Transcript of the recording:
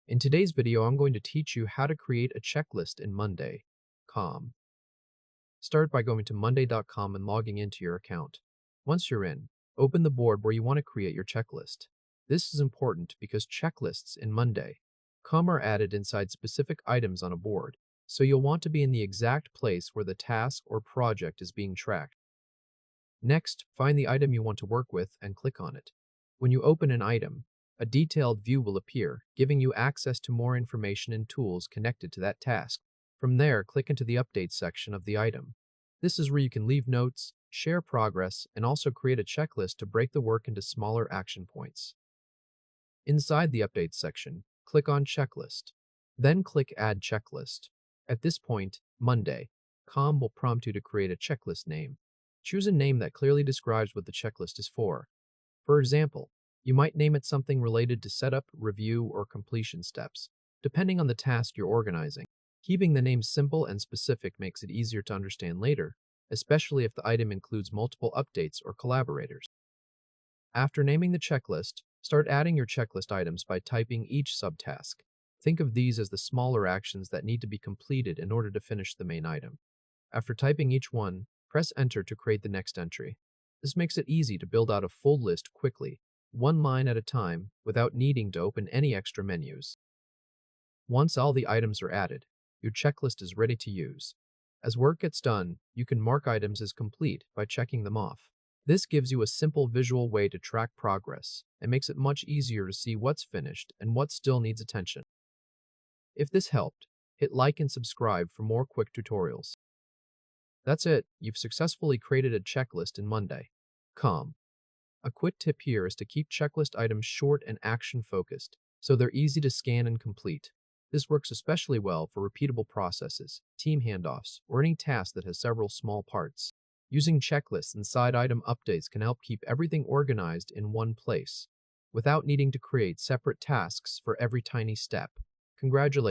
In today's video, I'm going to teach you how to create a checklist in Monday.com. Start by going to monday.com and logging into your account. Once you're in, open the board where you want to create your checklist. This is important because checklists in Monday.com are added inside specific items on a board, so you'll want to be in the exact place where the task or project is being tracked. Next, find the item you want to work with and click on it. When you open an item, a detailed view will appear, giving you access to more information and tools connected to that task. From there, click into the Update section of the item. This is where you can leave notes, share progress, and also create a checklist to break the work into smaller action points. Inside the Update section, click on Checklist. Then click Add Checklist. At this point, Monday.com will prompt you to create a checklist name. Choose a name that clearly describes what the checklist is for. For example, you might name it something related to setup, review, or completion steps, depending on the task you're organizing. Keeping the name simple and specific makes it easier to understand later, especially if the item includes multiple updates or collaborators. After naming the checklist, start adding your checklist items by typing each subtask. Think of these as the smaller actions that need to be completed in order to finish the main item. After typing each one, press Enter to create the next entry. This makes it easy to build out a full list quickly, one line at a time, without needing to open any extra menus. Once all the items are added, your checklist is ready to use. As work gets done, you can mark items as complete by checking them off. This gives you a simple visual way to track progress and makes it much easier to see what's finished and what still needs attention. If this helped, hit like and subscribe for more quick tutorials. That's it, you've successfully created a checklist in Monday.com. A quick tip here is to keep checklist items short and action-focused, so they're easy to scan and complete. This works especially well for repeatable processes, team handoffs, or any task that has several small parts. Using checklists and side item updates can help keep everything organized in one place, without needing to create separate tasks for every tiny step. Congratulations!